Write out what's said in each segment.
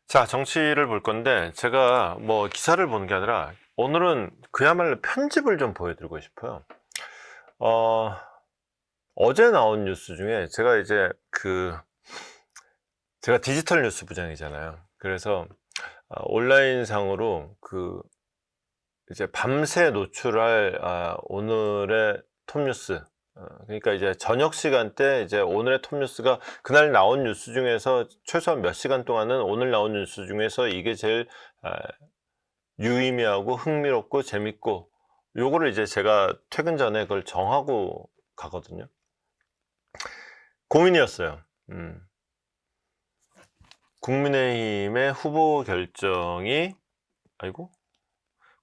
자, 정치를 볼 건데, 제가 뭐 기사를 보는 게 아니라, 오늘은 그야말로 편집을 좀 보여드리고 싶어요. 어제 나온 뉴스 중에, 제가 디지털 뉴스 부장이잖아요. 그래서, 온라인상으로 이제 밤새 노출할, 오늘의 톱뉴스. 그러니까 이제 저녁 시간대 이제 오늘의 톱뉴스가 그날 나온 뉴스 중에서 최소한 몇 시간 동안은 오늘 나온 뉴스 중에서 이게 제일 유의미하고 흥미롭고 재밌고, 요거를 이제 제가 퇴근 전에 그걸 정하고 가거든요. 고민이었어요. 국민의힘의 후보 결정이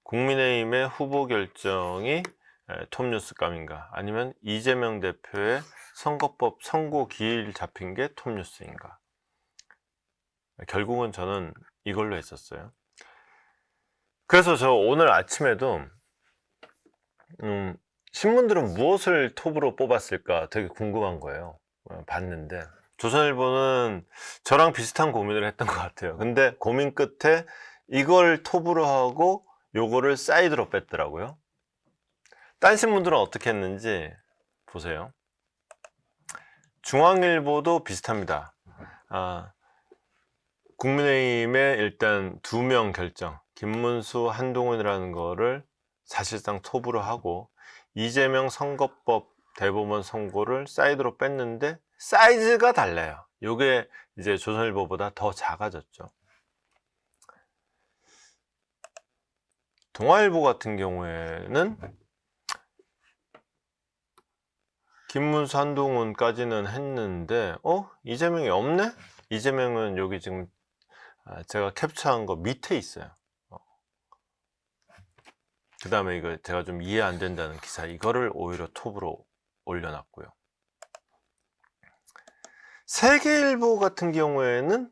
국민의힘의 후보 결정이 톱뉴스감인가, 아니면 이재명 대표의 선거법 선고 기일 잡힌 게 톱뉴스인가. 결국은 저는 이걸로 했었어요. 그래서 저 오늘 아침에도 신문들은 무엇을 톱으로 뽑았을까 되게 궁금한 거예요. 봤는데 조선일보는 저랑 비슷한 고민을 했던 것 같아요. 근데 고민 끝에 이걸 톱으로 하고 요거를 사이드로 뺐더라고요. 딴 신문들은 어떻게 했는지 보세요. 중앙일보도 비슷합니다. 국민의힘의 일단 2명 결정, 김문수, 한동훈이라는 거를 사실상 톱으로 하고, 이재명 선거법 대법원 선고를 사이드로 뺐는데 사이즈가 달라요. 요게 이제 조선일보보다 더 작아졌죠. 동아일보 같은 경우에는 김문수, 한동훈까지는 했는데 이재명이 없네? 이재명은 여기 지금 제가 캡처한 거 밑에 있어요. 그 다음에 이거 제가 좀 이해 안 된다는 기사, 이거를 오히려 톱으로 올려놨고요. 세계일보 같은 경우에는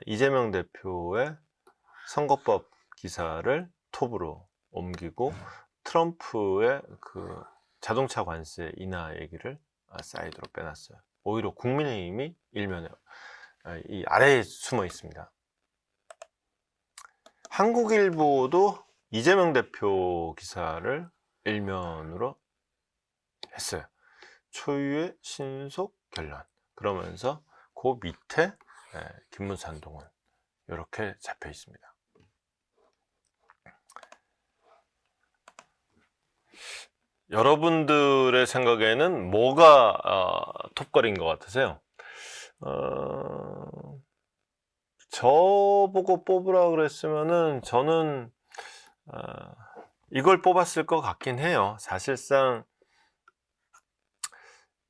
이재명 대표의 선거법 기사를 톱으로 옮기고, 트럼프의 그 자동차 관세 인하 얘기를 사이드로 빼놨어요. 오히려 국민의힘이 일면에 이 아래에 숨어 있습니다. 한국일보도 이재명 대표 기사를 일면으로 했어요. 초유의 신속 결론. 그러면서 그 밑에 김문수, 한동훈 이렇게 잡혀 있습니다. 여러분들의 생각에는 뭐가 톱거리인 것 같으세요? 저보고 뽑으라 그랬으면은 저는 이걸 뽑았을 것 같긴 해요. 사실상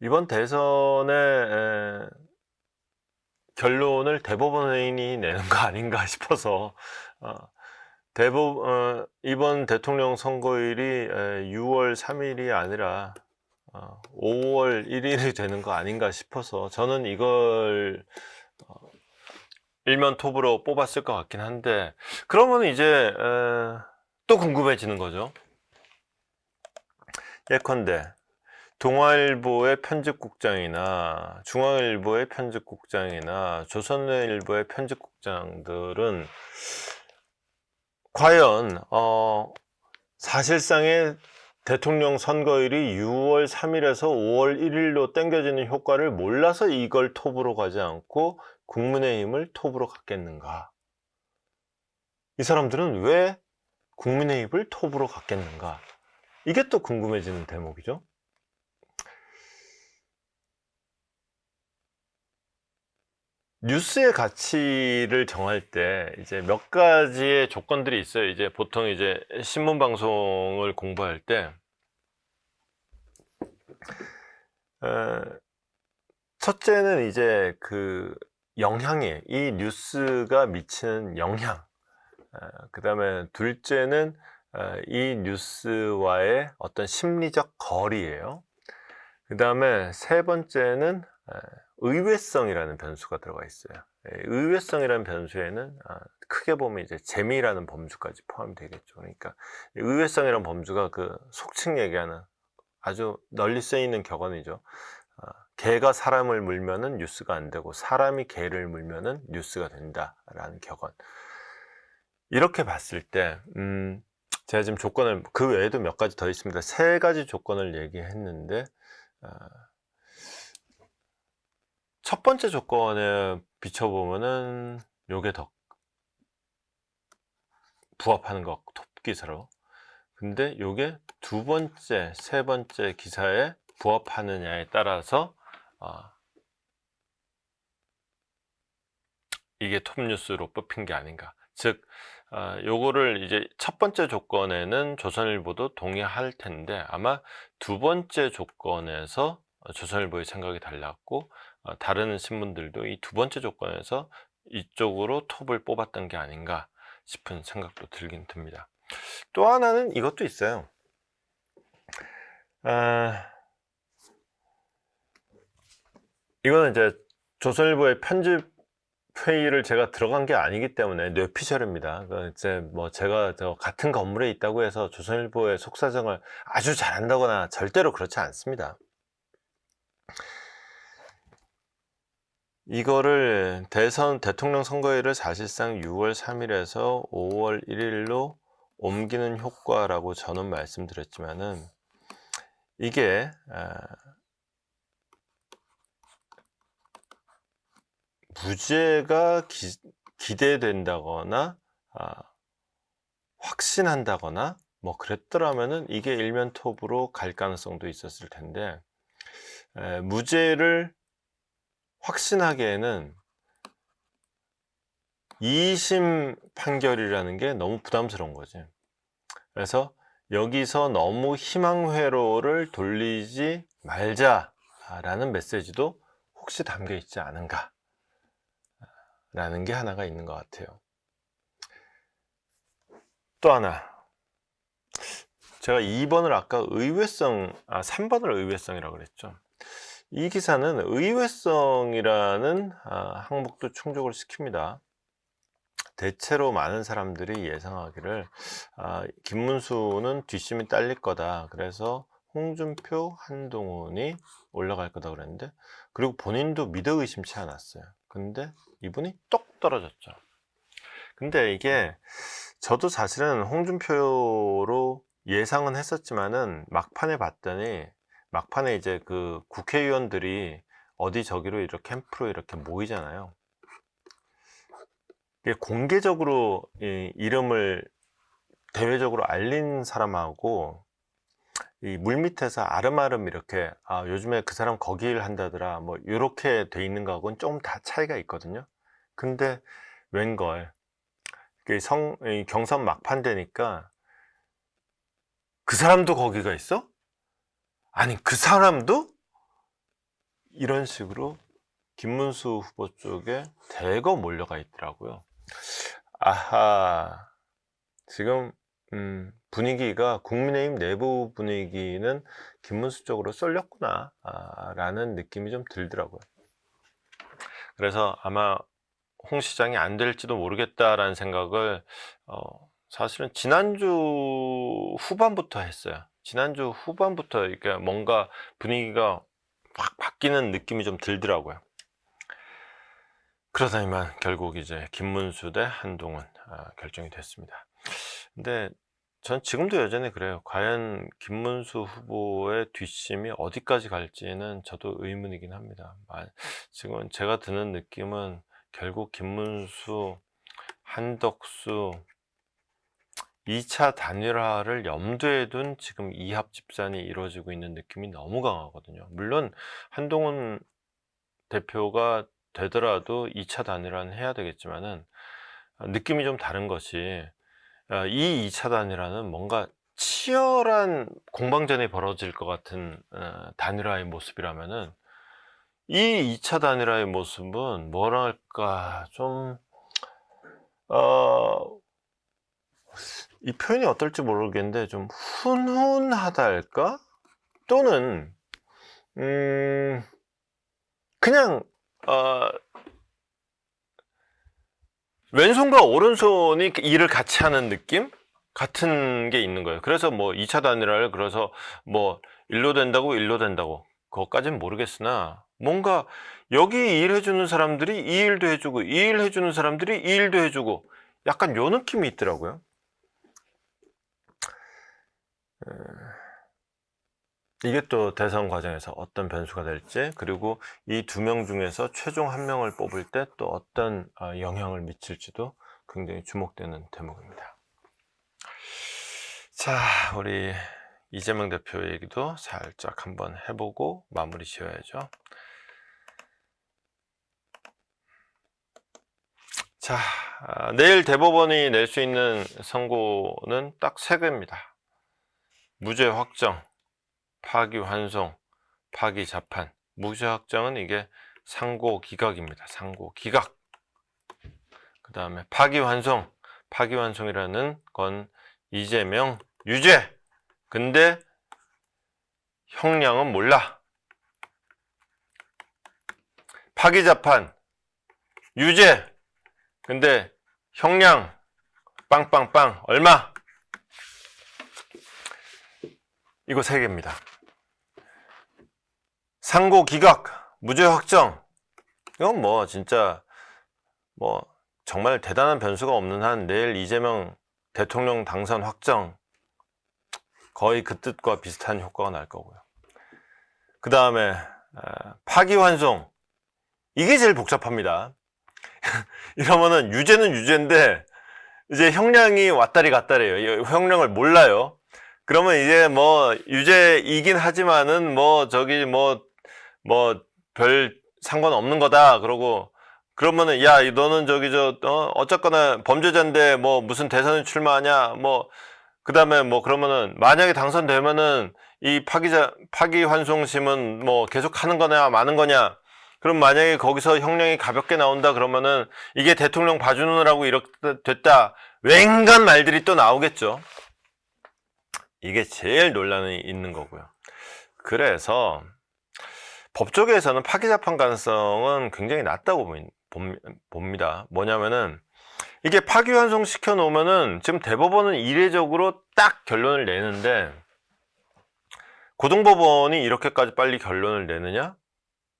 이번 대선의 결론을 대법원이 내는 거 아닌가 싶어서, 이번 대통령 선거일이 6월 3일이 아니라 5월 1일이 되는 거 아닌가 싶어서 저는 이걸 일면 톱으로 뽑았을 것 같긴 한데, 그러면 이제 또 궁금해지는 거죠. 예컨대 동아일보의 편집국장이나 중앙일보의 편집국장이나 조선일보의 편집국장들은 과연 사실상의 대통령 선거일이 6월 3일에서 5월 1일로 당겨지는 효과를 몰라서 이걸 톱으로 가지 않고 국민의힘을 톱으로 갔겠는가? 이 사람들은 왜 국민의힘을 톱으로 갔겠는가? 이게 또 궁금해지는 대목이죠. 뉴스의 가치를 정할 때 이제 몇 가지의 조건들이 있어요. 이제 보통 이제 신문 방송을 공부할 때 첫째는 이제 그 영향이, 이 뉴스가 미치는 영향, 그 다음에 둘째는 이 뉴스와의 어떤 심리적 거리예요. 그 다음에 세 번째는 의외성이라는 변수가 들어가 있어요. 의외성이라는 변수에는 크게 보면 이제 재미라는 범주까지 포함되겠죠. 그러니까 의외성이라는 범주가 그 속칭 얘기하는 아주 널리 쓰이는 격언이죠. 개가 사람을 물면은 뉴스가 안 되고 사람이 개를 물면은 뉴스가 된다라는 격언. 이렇게 봤을 때 제가 지금 조건을 그 외에도 몇 가지 더 있습니다. 3가지 조건을 얘기했는데 첫 번째 조건에 비춰보면은 요게 더 부합하는 것 같고 톱 기사로. 근데 요게 두 번째, 세 번째 기사에 부합하느냐에 따라서 이게 톱뉴스로 뽑힌 게 아닌가. 즉 요거를 이제 첫 번째 조건에는 조선일보도 동의할 텐데 아마 두 번째 조건에서 조선일보의 생각이 달랐고 다른 신문들도 이 두 번째 조건에서 이쪽으로 톱을 뽑았던 게 아닌가 싶은 생각도 들긴 듭니다. 또 하나는 이것도 있어요. 이거는 이제 조선일보의 편집 회의를 제가 들어간 게 아니기 때문에 뇌피셜입니다. 이제 뭐 제가 같은 건물에 있다고 해서 조선일보의 속사정을 아주 잘한다거나 절대로 그렇지 않습니다. 이거를 대통령 선거일을 사실상 6월 3일에서 5월 1일로 옮기는 효과라고 저는 말씀드렸지만은 이게 무죄가 기대된다거나 확신한다거나 뭐 그랬더라면은 이게 일면 톱으로 갈 가능성도 있었을 텐데 무죄를 확신하기에는 2심 판결이라는 게 너무 부담스러운 거지. 그래서 여기서 너무 희망 회로를 돌리지 말자라는 메시지도 혹시 담겨 있지 않은가 라는 게 하나가 있는 것 같아요. 또 하나, 제가 2번을 아까 3번을 의외성이라고 그랬죠. 이 기사는 의외성이라는 항목도 충족을 시킵니다. 대체로 많은 사람들이 예상하기를 김문수는 뒷심이 딸릴 거다. 그래서 홍준표, 한동훈이 올라갈 거다 그랬는데, 그리고 본인도 믿어 의심치 않았어요. 근데 이분이 똑 떨어졌죠. 근데 이게 저도 사실은 홍준표로 예상은 했었지만은 막판에 봤더니 막판에 이제 그 국회의원들이 어디 저기로 이렇게 캠프로 이렇게 모이잖아요. 공개적으로 이름을 대외적으로 알린 사람하고 이 물밑에서 아름아름 이렇게 요즘에 그 사람 거기 일 한다더라 뭐 이렇게 돼 있는 거하고는 좀 다 차이가 있거든요. 근데 웬걸 경선 막판 되니까 그 사람도 거기가 있어? 아니 그 사람도? 이런 식으로 김문수 후보 쪽에 대거 몰려가 있더라고요. 아하, 지금 분위기가 국민의힘 내부 분위기는 김문수 쪽으로 쏠렸구나 라는 느낌이 좀 들더라고요. 그래서 아마 홍 시장이 안 될지도 모르겠다라는 생각을 사실은 지난주 후반부터 했어요. 지난주 후반부터 이렇게 뭔가 분위기가 확 바뀌는 느낌이 좀 들더라고요. 그러다니만 결국 이제 김문수 대 한동훈 결정이 됐습니다. 근데 전 지금도 여전히 그래요. 과연 김문수 후보의 뒷심이 어디까지 갈지는 저도 의문이긴 합니다. 지금 제가 드는 느낌은 결국 김문수, 한덕수 2차 단일화를 염두에 둔 지금 이합 집산이 이루어지고 있는 느낌이 너무 강하거든요. 물론 한동훈 대표가 되더라도 2차 단일화는 해야 되겠지만은 느낌이 좀 다른 것이 이 2차 단일화는 뭔가 치열한 공방전이 벌어질 것 같은 단일화의 모습이라면은 이 2차 단일화의 모습은 뭐랄까 좀 이 표현이 어떨지 모르겠는데 좀 훈훈하다 할까? 또는 그냥 왼손과 오른손이 일을 같이 하는 느낌? 같은 게 있는 거예요. 그래서 뭐 2차 단일화를 그래서 뭐 일로 된다고 그것까진 모르겠으나 뭔가 여기 일해주는 사람들이 이 일도 해주고 이 일 해주는 사람들이 이 일도 해주고 약간 요 느낌이 있더라고요. 이게 또 대선 과정에서 어떤 변수가 될지, 그리고 이 두 명 중에서 최종 한 명을 뽑을 때 또 어떤 영향을 미칠지도 굉장히 주목되는 대목입니다. 자, 우리 이재명 대표 얘기도 살짝 한번 해보고 마무리 지어야죠. 자, 내일 대법원이 낼 수 있는 선고는 딱 세 개입니다. 무죄 확정, 파기환송, 파기자판. 무죄 확정은 이게 상고 기각입니다. 상고 기각. 그 다음에 파기환송. 파기환송이라는 건 이재명 유죄. 근데 형량은 몰라. 파기자판. 유죄. 근데 형량 빵빵빵 얼마? 이거 세 개입니다. 상고 기각, 무죄 확정. 이건 뭐 진짜 뭐 정말 대단한 변수가 없는 한 내일 이재명 대통령 당선 확정 거의 그 뜻과 비슷한 효과가 날 거고요. 그 다음에 파기환송. 이게 제일 복잡합니다. 이러면은 유죄는 유죄인데 이제 형량이 왔다리 갔다리예요. 형량을 몰라요. 그러면 이제 뭐 유죄이긴 하지만은 뭐 저기 뭐 별 상관없는 거다. 그러고 그러면은 야 너는 저기 어쨌거나 범죄자인데 뭐 무슨 대선에 출마하냐 뭐 그다음에 뭐 그러면은 만약에 당선되면은 이 파기환송심은 뭐 계속 하는 거냐 마는 거냐. 그럼 만약에 거기서 형량이 가볍게 나온다 그러면은 이게 대통령 봐주느라고 이렇게 됐다. 웬간 말들이 또 나오겠죠. 이게 제일 논란이 있는 거고요. 그래서 법조계에서는 파기자판 가능성은 굉장히 낮다고 봅니다. 뭐냐면은 이게 파기환송 시켜 놓으면은 지금 대법원은 이례적으로 딱 결론을 내는데 고등법원이 이렇게까지 빨리 결론을 내느냐?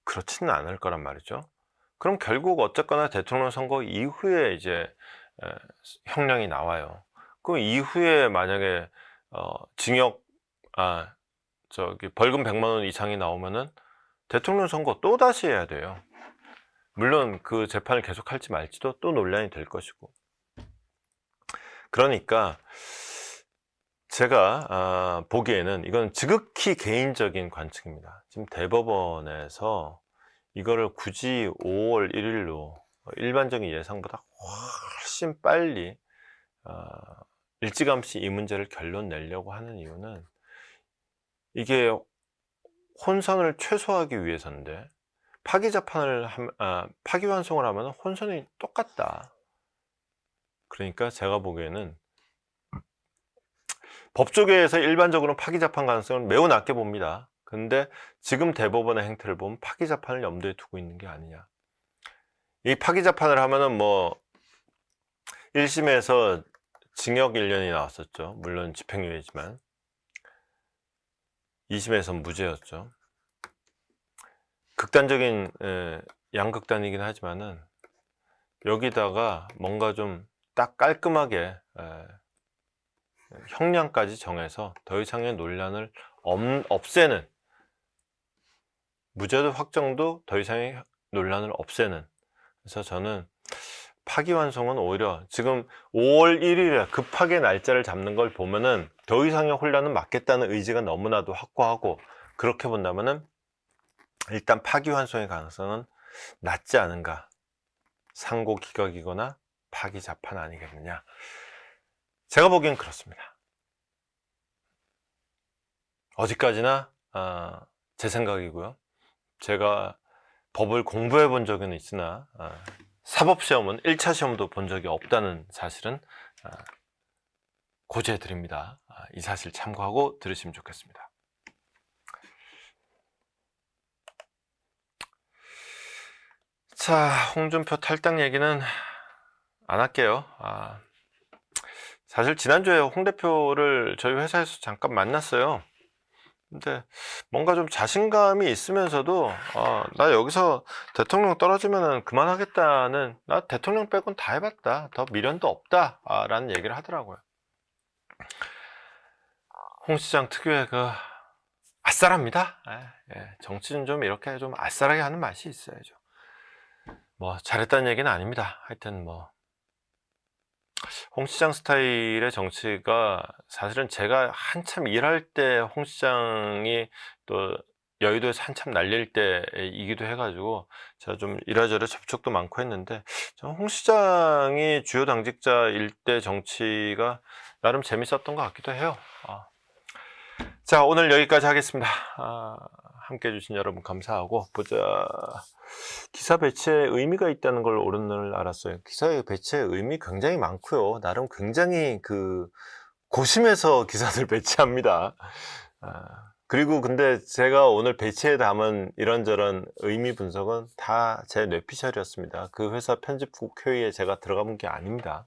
그렇지는 않을 거란 말이죠. 그럼 결국 어쨌거나 대통령 선거 이후에 이제 형량이 나와요. 그 이후에 만약에 징역 벌금 100만 원 이상이 나오면은 대통령 선거 또 다시 해야 돼요. 물론 그 재판을 계속할지 말지도 또 논란이 될 것이고. 그러니까 제가 보기에는 이건 지극히 개인적인 관측입니다. 지금 대법원에서 이거를 굳이 5월 1일로 일반적인 예상보다 훨씬 빨리 일찌감치 이 문제를 결론 내려고 하는 이유는 이게 혼선을 최소화하기 위해서인데 파기환송을 하면 혼선이 똑같다. 그러니까 제가 보기에는 법조계에서 일반적으로 파기자판 가능성을 매우 낮게 봅니다. 근데 지금 대법원의 행태를 보면 파기자판을 염두에 두고 있는 게 아니냐. 이 파기자판을 하면은 뭐 1심에서 징역 1년이 나왔었죠. 물론 집행유예지만 2심에서는 무죄였죠. 극단적인 양극단이긴 하지만은 여기다가 뭔가 좀 딱 깔끔하게 형량까지 정해서 더 이상의 논란을 없애는, 무죄도 확정도 더 이상의 논란을 없애는. 그래서 저는 파기환송은 오히려 지금 5월 1일에 급하게 날짜를 잡는 걸 보면은 더 이상의 혼란은 막겠다는 의지가 너무나도 확고하고, 그렇게 본다면은 일단 파기환송의 가능성은 낮지 않은가. 상고 기각이거나 파기자판 아니겠느냐. 제가 보기엔 그렇습니다. 어디까지나 제 생각이고요. 제가 법을 공부해 본 적은 있으나 사법시험은 1차 시험도 본 적이 없다는 사실은 고지해 드립니다. 이 사실 참고하고 들으시면 좋겠습니다. 자, 홍준표 탈당 얘기는 안 할게요. 사실 지난주에 홍 대표를 저희 회사에서 잠깐 만났어요. 근데 뭔가 좀 자신감이 있으면서도 나 여기서 대통령 떨어지면은 그만하겠다는, 나 대통령 빼곤 다 해봤다, 더 미련도 없다 라는 얘기를 하더라고요. 홍 시장 특유의 그 아싸랍니다. 정치는 좀 이렇게 좀 아싸라게 하는 맛이 있어야죠. 뭐 잘했다는 얘기는 아닙니다. 하여튼 뭐 홍 시장 스타일의 정치가, 사실은 제가 한참 일할 때 홍 시장이 또 여의도에서 한참 날릴 때이기도 해가지고 제가 좀 이래저래 접촉도 많고 했는데, 저는 홍 시장이 주요 당직자일 때 정치가 나름 재밌었던 것 같기도 해요. 자, 오늘 여기까지 하겠습니다. 함께 해주신 여러분 감사하고, 기사 배치에 의미가 있다는 걸 오늘 알았어요. 기사의 배치에 의미 굉장히 많고요. 나름 굉장히 고심해서 기사들 배치합니다. 그리고 근데 제가 오늘 배치에 담은 이런저런 의미 분석은 다 제 뇌피셜이었습니다. 그 회사 편집국 회의에 제가 들어가본 게 아닙니다.